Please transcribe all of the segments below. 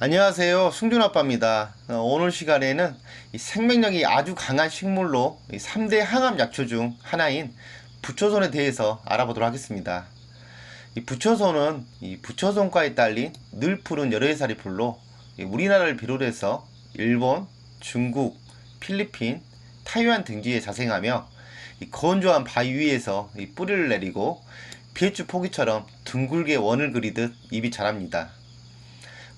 안녕하세요. 승준아빠입니다. 오늘 시간에는 이 생명력이 아주 강한 식물로 이 3대 항암 약초 중 하나인 부초손에 대해서 알아보도록 하겠습니다. 이 부초손은 이 부초손과에 딸린 늘 푸른 열애살이 풀로 우리나라를 비롯해서 일본, 중국, 필리핀, 타이완 등지에 자생하며 이 건조한 바위 위에서 이 뿌리를 내리고 배추 포기처럼 둥글게 원을 그리듯 잎이 자랍니다.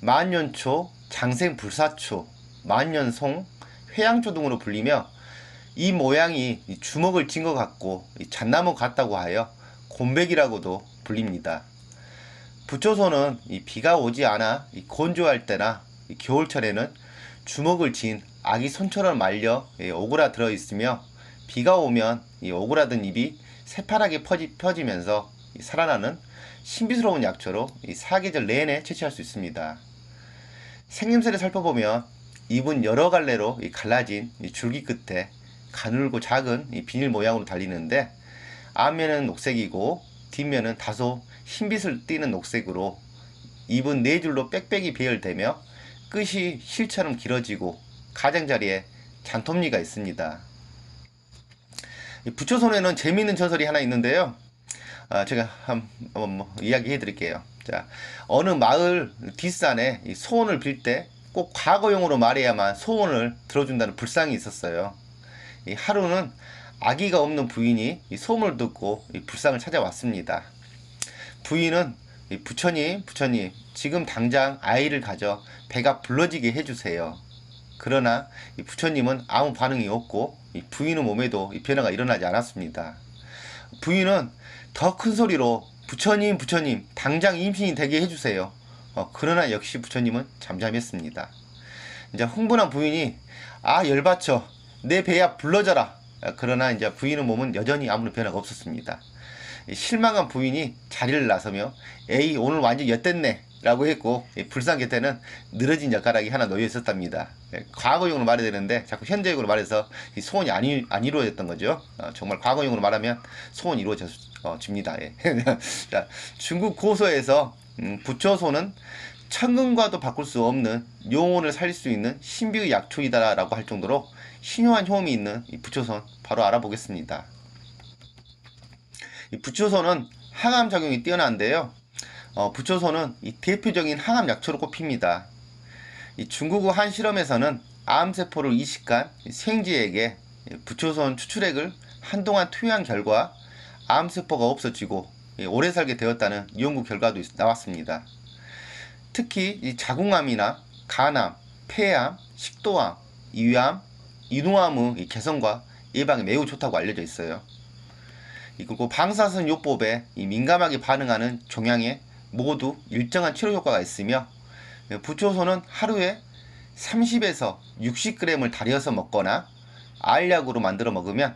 만년초, 장생불사초, 만년송, 회양초 등으로 불리며 이 모양이 주먹을 쥔 것 같고 잣나무 같다고 하여 곤백이라고도 불립니다. 부초소는 비가 오지 않아 건조할 때나 겨울철에는 주먹을 쥔 아기 손처럼 말려 오그라들어 있으며 비가 오면 오그라든 잎이 새파랗게 펴지면서 살아나는 신비스러운 약초로 사계절 내내 채취할 수 있습니다. 생김새를 살펴보면 잎은 여러 갈래로 갈라진 줄기 끝에 가늘고 작은 비닐 모양으로 달리는데 앞면은 녹색이고 뒷면은 다소 흰빛을 띠는 녹색으로 잎은 네 줄로 빽빽이 배열되며 끝이 실처럼 길어지고 가장자리에 잔톱니가 있습니다. 부초손에는 재미있는 전설이 하나 있는데요. 제가 한번 이야기해 드릴게요. 자, 어느 마을 뒷산에 소원을 빌 때 꼭 과거용으로 말해야만 소원을 들어준다는 불상이 있었어요. 하루는 아기가 없는 부인이 소문을 듣고 불상을 찾아왔습니다. 부인은 부처님, 지금 당장 아이를 가져 배가 불러지게 해주세요. 그러나 부처님은 아무 반응이 없고 부인의 몸에도 변화가 일어나지 않았습니다. 부인은 더 큰 소리로 부처님, 당장 임신이 되게 해주세요. 그러나 역시 부처님은 잠잠했습니다. 이제 흥분한 부인이 열받쳐 내 배야 불러져라. 그러나 이제 부인의 몸은 여전히 아무런 변화가 없었습니다. 실망한 부인이 자리를 나서며 에이 오늘 완전 엿됐네 라고 했고 불상 곁에는 늘어진 젓가락이 하나 놓여 있었답니다. 과거용으로 말해야 되는데 자꾸 현재용으로 말해서 소원이 안 이루어졌던 거죠. 정말 과거용으로 말하면 소원이 이루어집니다. 자, 중국 고서에서 부초소는 천금과도 바꿀 수 없는 영혼을 살릴 수 있는 신비의 약초이다라고 할 정도로 신묘한 효험이 있는 이 부초손 바로 알아보겠습니다. 이 부초손은 항암 작용이 뛰어난데요. 부초손은 이 대표적인 항암 약초로 꼽힙니다. 이 중국의 한 실험에서는 암세포를 이식한 생쥐에게 부초손 추출액을 한동안 투여한 결과 암세포가 없어지고 오래 살게 되었다는 연구 결과도 나왔습니다. 특히 이 자궁암이나 간암, 폐암, 식도암, 위암, 인후암의 개선과 예방에 매우 좋다고 알려져 있어요. 그리고 방사선 요법에 민감하게 반응하는 종양에 모두 일정한 치료 효과가 있으며 부초손은 하루에 30에서 60g을 달여서 먹거나 알약으로 만들어 먹으면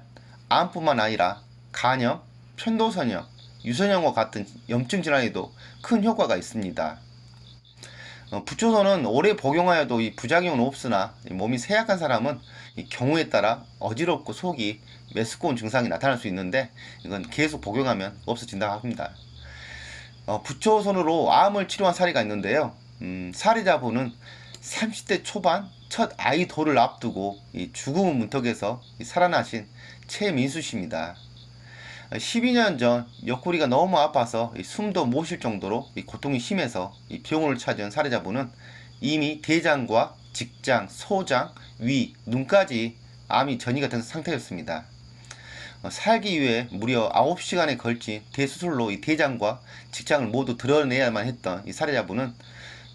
암뿐만 아니라 간염, 편도선염, 유선염과 같은 염증 질환에도 큰 효과가 있습니다. 부초손은 오래 복용하여도 이 부작용은 없으나 몸이 쇠약한 사람은 이 경우에 따라 어지럽고 속이 메스꺼운 증상이 나타날 수 있는데 이건 계속 복용하면 없어진다고 합니다. 부초손으로 암을 치료한 사례가 있는데요. 사례자분은 30대 초반 첫 아이 돌을 앞두고 이 죽음의 문턱에서 살아나신 최민수 씨입니다. 12년 전 옆구리가 너무 아파서 숨도 못 쉴 정도로 고통이 심해서 병원을 찾은 사례자분은 이미 대장과 직장, 소장, 위, 눈까지 암이 전이가 된 상태였습니다. 살기 위해 무려 9시간에 걸친 대수술로 이 대장과 직장을 모두 드러내야만 했던 이 사례자분은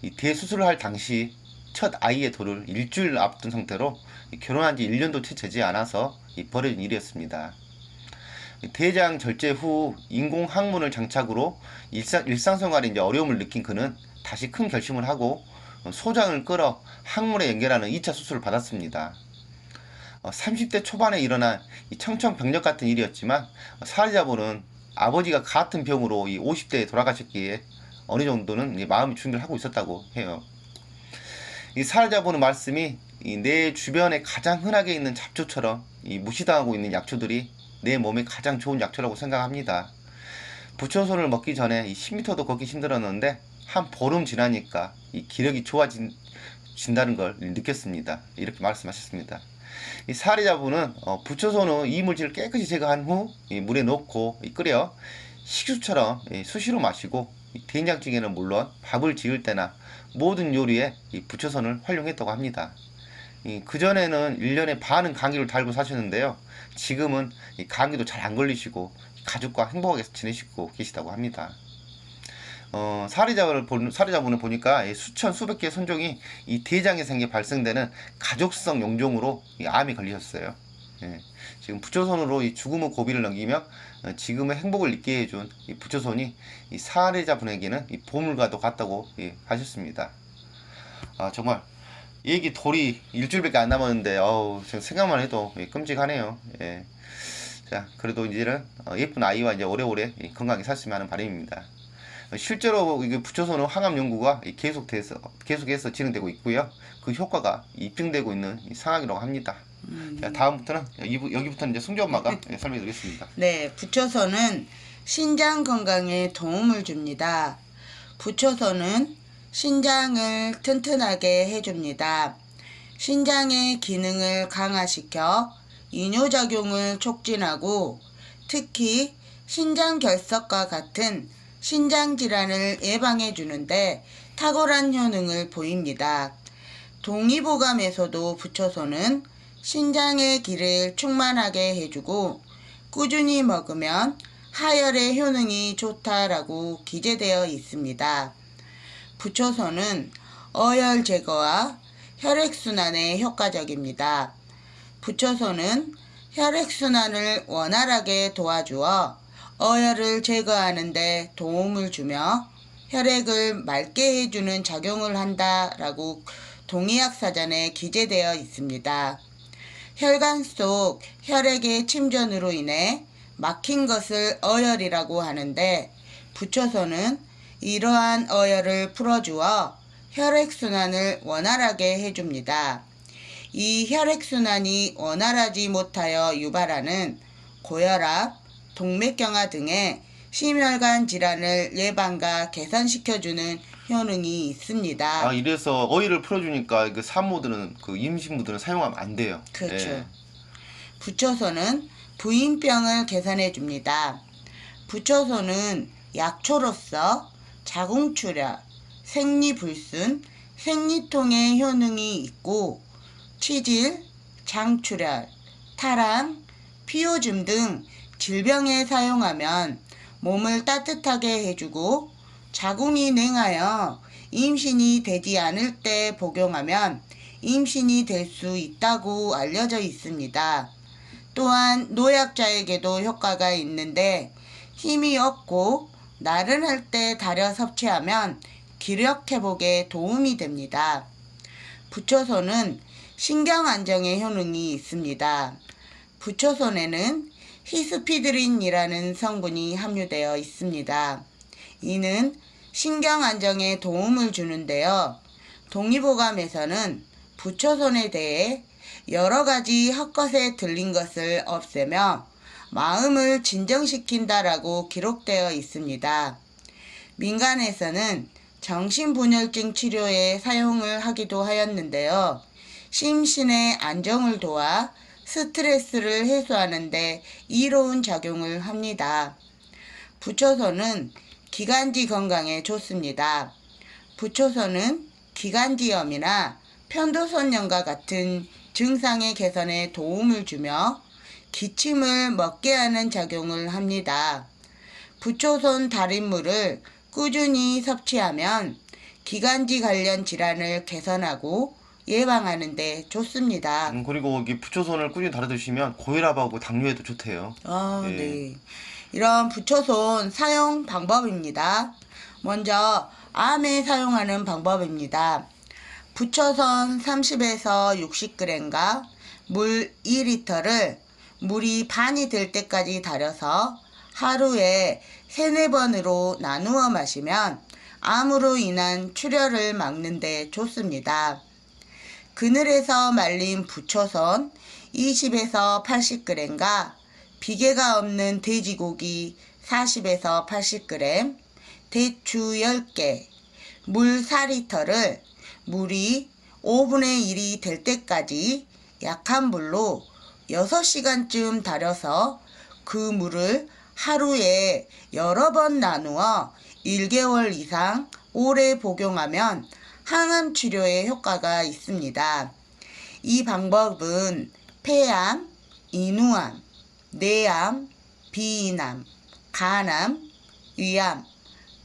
이 대수술을 할 당시 첫 아이의 돌을 일주일 앞둔 상태로 결혼한 지 1년도 채 되지 않아서 벌어진 일이었습니다. 대장 절제 후 인공 항문을 장착으로 일상생활에 이제 어려움을 느낀 그는 다시 큰 결심을 하고 소장을 끌어 항문에 연결하는 2차 수술을 받았습니다. 30대 초반에 일어난 청천벽력 같은 일이었지만 사례자분은 아버지가 같은 병으로 50대에 돌아가셨기에 어느 정도는 마음이 준비를 하고 있었다고 해요. 이 사례자분의 말씀이 내 주변에 가장 흔하게 있는 잡초처럼 무시당하고 있는 약초들이 내 몸에 가장 좋은 약초라고 생각합니다. 부초손을 먹기 전에 10m도 걷기 힘들었는데 한 보름 지나니까 이 기력이 좋아진다는 걸 느꼈습니다. 이렇게 말씀하셨습니다. 이 사례자분은 부초손의 이물질을 깨끗이 제거한 후 물에 넣고 끓여 식수처럼 수시로 마시고 된장찌개는 물론 밥을 지을 때나 모든 요리에 이 부초손을 활용했다고 합니다. 그전에는 1년에 반은 감기를 달고 사셨는데요. 지금은 감기도 잘 안 걸리시고 가족과 행복하게 지내시고 계시다고 합니다. 사례자분을 보니까 수천 수백 개의 손종이 이 대장의 생겨 발생되는 가족성 용종으로 암에 걸리셨어요. 예, 지금 부초손으로 이 죽음의 고비를 넘기며 지금의 행복을 느끼게 해준 이 부초손이 이 사례자분에게는 이 보물과도 같다고 하셨습니다. 정말 얘기 돌이 일주일밖에 안 남았는데 지금 생각만 해도 끔찍하네요. 예. 자, 그래도 이제는 예쁜 아이와 이제 오래오래 건강하게 사시면 하는 바람입니다. 실제로 이게 부초손의 항암 연구가 계속해서 진행되고 있고요. 그 효과가 입증되고 있는 상황이라고 합니다. 자, 다음부터는 여기부터는 이제 승조 엄마가 설명드리겠습니다. 네, 부초손은 신장 건강에 도움을 줍니다. 부초손은 신장을 튼튼하게 해줍니다. 신장의 기능을 강화시켜 이뇨작용을 촉진하고 특히 신장결석과 같은 신장질환을 예방해 주는데 탁월한 효능을 보입니다. 동의보감에서도 부초손은 신장의 기를 충만하게 해주고 꾸준히 먹으면 하혈의 효능이 좋다라고 기재되어 있습니다. 부초손은 어혈 제거와 혈액순환에 효과적입니다. 부초손은 혈액순환을 원활하게 도와주어 어혈을 제거하는 데 도움을 주며 혈액을 맑게 해주는 작용을 한다라고 동의학사전에 기재되어 있습니다. 혈관 속 혈액의 침전으로 인해 막힌 것을 어혈이라고 하는데 부초손은 이러한 어혈을 풀어주어 혈액순환을 원활하게 해줍니다. 이 혈액순환이 원활하지 못하여 유발하는 고혈압, 동맥경화 등의 심혈관 질환을 예방과 개선시켜주는 효능이 있습니다. 이래서 어혈을 풀어주니까 그 산모들은 그 임신부들은 사용하면 안 돼요. 그렇죠. 예. 부초손은 부인병을 개선해줍니다. 부초손은 약초로서 자궁출혈, 생리불순, 생리통의 효능이 있고 치질, 장출혈, 탈암, 피오줌 등 질병에 사용하면 몸을 따뜻하게 해주고 자궁이 냉하여 임신이 되지 않을 때 복용하면 임신이 될 수 있다고 알려져 있습니다. 또한 노약자에게도 효과가 있는데 힘이 없고 나른할 때 달여 섭취하면 기력 회복에 도움이 됩니다. 부초손은 신경 안정에 효능이 있습니다. 부초손에는 히스피드린이라는 성분이 함유되어 있습니다. 이는 신경 안정에 도움을 주는데요. 동의보감에서는 부초손에 대해 여러 가지 헛것에 들린 것을 없애며 마음을 진정시킨다라고 기록되어 있습니다. 민간에서는 정신분열증 치료에 사용을 하기도 하였는데요. 심신의 안정을 도와 스트레스를 해소하는 데 이로운 작용을 합니다. 부초손은 기관지 건강에 좋습니다. 부초손은 기관지염이나 편도선염과 같은 증상의 개선에 도움을 주며 기침을 멎게 하는 작용을 합니다. 부초손 달인물을 꾸준히 섭취하면 기관지 관련 질환을 개선하고 예방하는 데 좋습니다. 그리고 이 부초손을 꾸준히 달아 드시면 고혈압하고 당뇨에도 좋대요. 네. 이런 부초손 사용 방법입니다. 먼저 암에 사용하는 방법입니다. 부초손 30에서 60g과 물 2리터를 물이 반이 될 때까지 달여서 하루에 3-4번으로 나누어 마시면 암으로 인한 출혈을 막는 데 좋습니다. 그늘에서 말린 부초손 20에서 80g과 비계가 없는 돼지고기 40에서 80g, 대추 10개, 물 4리터를 물이 5분의 1이 될 때까지 약한 불로 6시간쯤 달여서 그 물을 하루에 여러 번 나누어 1개월 이상 오래 복용하면 항암 치료에 효과가 있습니다. 이 방법은 폐암, 인후암, 뇌암, 비인암, 간암, 위암,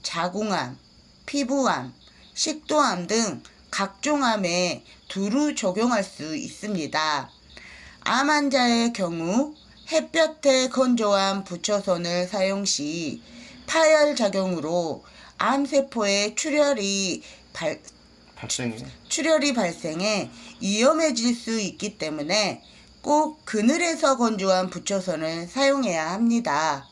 자궁암, 피부암, 식도암 등 각종 암에 두루 적용할 수 있습니다. 암 환자의 경우 햇볕에 건조한 부초손을 사용 시 파열 작용으로 암세포의 출혈이 발생해 위험해질 수 있기 때문에 꼭 그늘에서 건조한 부초손을 사용해야 합니다.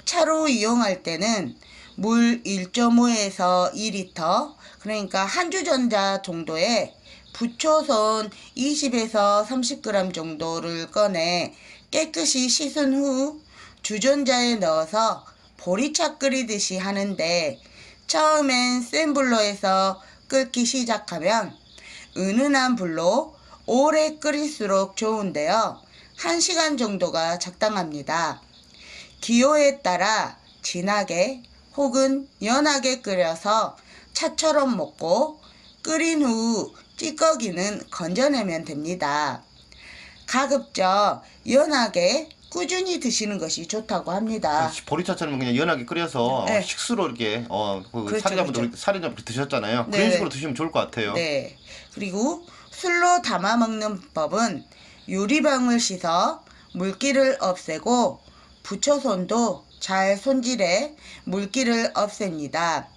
차로 이용할 때는 물 1.5에서 2리터, 그러니까 한주전자 정도의 부초손 20에서 30g 정도를 꺼내 깨끗이 씻은 후 주전자에 넣어서 보리차 끓이듯이 하는데, 처음엔 센 불로에서 끓기 시작하면 은은한 불로 오래 끓일수록 좋은데요. 1시간 정도가 적당합니다. 기호에 따라 진하게 혹은 연하게 끓여서 차처럼 먹고 끓인 후 찌꺼기는 건져내면 됩니다. 가급적 연하게 꾸준히 드시는 것이 좋다고 합니다. 보리차처럼 그냥 연하게 끓여서 네. 식수로 이렇게 그렇죠, 사례자분들 드셨잖아요. 네. 그런 식으로 드시면 좋을 것 같아요. 네. 그리고 술로 담아 먹는 법은 유리병을 씻어 물기를 없애고 부초손도 잘 손질해 물기를 없앱니다.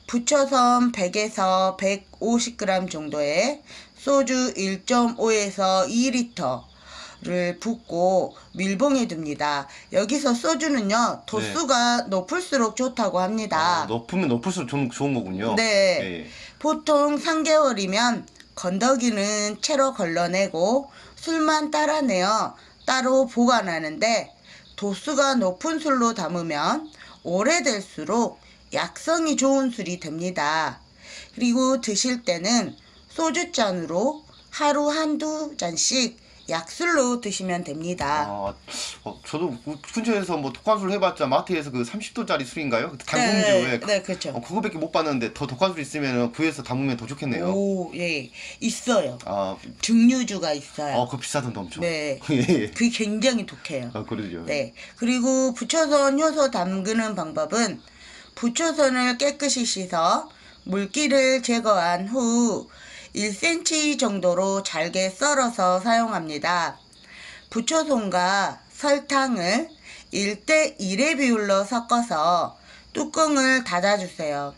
부초손 100에서 150g 정도에 소주 1.5에서 2리터를 붓고 밀봉해 둡니다. 여기서 소주는요, 도수가 높을수록 좋다고 합니다. 높으면 높을수록 좋은 거군요. 네. 예. 보통 3개월이면 건더기는 채로 걸러내고 술만 따라내어 따로 보관하는데, 도수가 높은 술로 담으면 오래될수록 약성이 좋은 술이 됩니다. 그리고 드실 때는 소주잔으로 하루 한두 잔씩 약술로 드시면 됩니다. 저도 근처에서 뭐 독한술 해봤자 마트에서 그 30도짜리 술인가요? 당금주. 네, 네, 그렇죠. 그거밖에 못 봤는데 더 독한 술 있으면 구해서 담으면 더 좋겠네요. 오, 예, 있어요. 아, 증류주가 있어요. 그거 비싸던데 엄청. 네, 예. 그게 굉장히 독해요. 그러죠. 네, 그리고 부초손 효소 담그는 방법은 부초손을 깨끗이 씻어 물기를 제거한 후 1cm 정도로 잘게 썰어서 사용합니다. 부초손과 설탕을 1대1의 비율로 섞어서 뚜껑을 닫아주세요.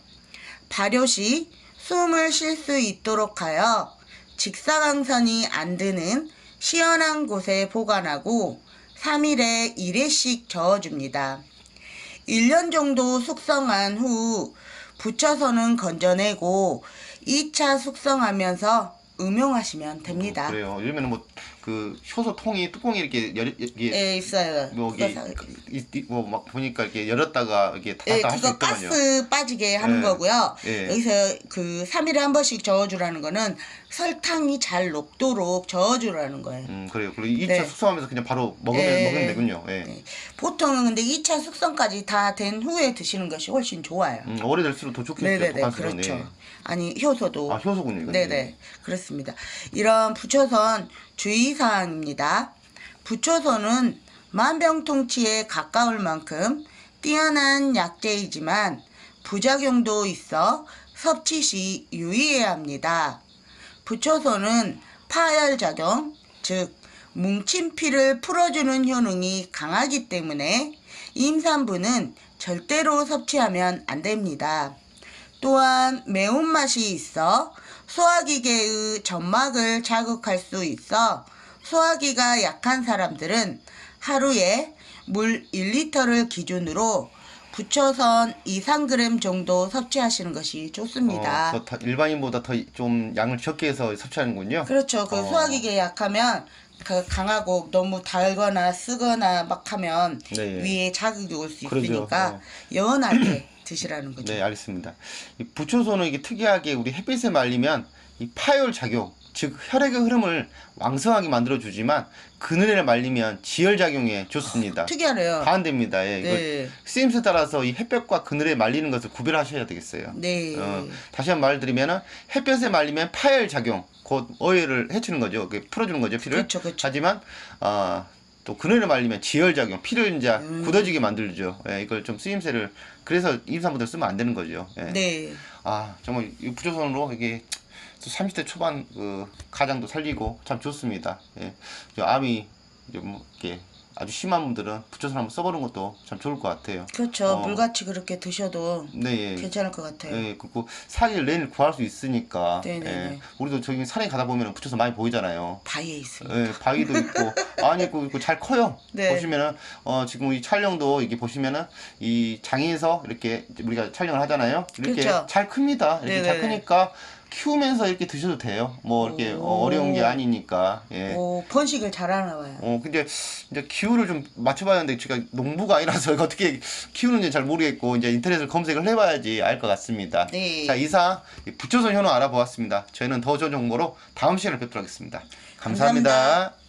발효 시 숨을 쉴 수 있도록 하여 직사광선이 안 드는 시원한 곳에 보관하고 3일에 1회씩 저어줍니다. 1년 정도 숙성한 후 부초손은 건져내고 2차 숙성하면서 음용하시면 됩니다. 그래요. 요즘에는 뭐 그 효소통이 뚜껑이 이렇게 예, 있어요. 막 보니까 이렇게 열었다가 이렇게 예, 닫았다 할 수 그거 있더만요. 가스 빠지게 하는 예. 거고요. 예. 여기서 그 3일에 한 번씩 저어주라는 거는 설탕이 잘 녹도록 저어주라는 거예요. 그래요. 그리고 2차 네. 숙성하면서 그냥 바로 먹으면 되군요. 예. 네. 보통은 근데 2차 숙성까지 다 된 후에 드시는 것이 훨씬 좋아요. 오래될수록 더 좋겠어요. 네네네, 독한술은. 그렇죠. 예. 아니, 효소도. 효소군요. 이건. 네네, 그렇습니다. 이런 부초손 주의사항입니다. 부초손은 만병통치에 가까울 만큼 뛰어난 약재이지만 부작용도 있어 섭취 시 유의해야 합니다. 부초손은 파열작용, 즉 뭉친 피를 풀어주는 효능이 강하기 때문에 임산부는 절대로 섭취하면 안 됩니다. 또한 매운맛이 있어 소화기계의 점막을 자극할 수 있어 소화기가 약한 사람들은 하루에 물 1리터를 기준으로 부초손 2~3g 정도 섭취하시는 것이 좋습니다. 일반인보다 더 좀 양을 적게 해서 섭취하는군요. 그렇죠. 그 소화기계 약하면 그 강하고 너무 달거나 쓰거나 막 하면 네. 위에 자극이 올 수 그러죠. 있으니까 연하게 드시라는 거죠. 네, 알겠습니다. 이 부초소는 이게 특이하게 우리 햇빛에 말리면 이 파열 작용, 즉 혈액의 흐름을 왕성하게 만들어 주지만 그늘에 말리면 지열 작용에 좋습니다. 특이하네요. 반대입니다. 예, 네. 이거 쓰임새 따라서 이 햇볕과 그늘에 말리는 것을 구별하셔야 되겠어요. 네. 다시 한번 말드리면은 햇볕에 말리면 파열 작용, 곧 어혈을 해치는 거죠. 풀어주는 거죠, 피를. 그쵸, 그쵸. 하지만 또 그늘에 말리면 지열 작용, 피를 이제 굳어지게 만들죠. 예, 이걸 좀 쓰임새를 그래서 임산부들 쓰면 안 되는 거죠. 예. 네. 정말 이 부조선으로 이게 30대 초반 그 가장도 살리고 참 좋습니다. 예. 암이 이제 뭐 이렇게 아주 심한 분들은 부초선 한번 써보는 것도 참 좋을 것 같아요. 그렇죠. 물같이 그렇게 드셔도 네, 예. 괜찮을 것 같아요. 예, 그리고 산을 내일 구할 수 있으니까. 네네네. 예. 우리도 저기 산에 가다 보면 부초선 많이 보이잖아요. 바위에 있으니까. 예, 바위도 있고 아니 있고 잘 커요. 네. 보시면은 지금 이 촬영도 이게 보시면은 이 장에서 이렇게 우리가 촬영을 하잖아요. 이렇게 그렇죠. 잘 큽니다. 이렇게 잘 네네네. 크니까 키우면서 이렇게 드셔도 돼요. 뭐 이렇게 어려운 게 아니니까. 예. 오, 번식을 잘하나 봐요. 근데 이제 기후를 좀 맞춰봐야 하는데 제가 농부가 아니라서 이거 어떻게 키우는지 잘 모르겠고 이제 인터넷을 검색을 해봐야지 알 것 같습니다. 네. 자, 이상 이 부초선 현황 알아보았습니다. 저희는 더 좋은 정보로 다음 시간에 뵙도록 하겠습니다. 감사합니다. 감사합니다.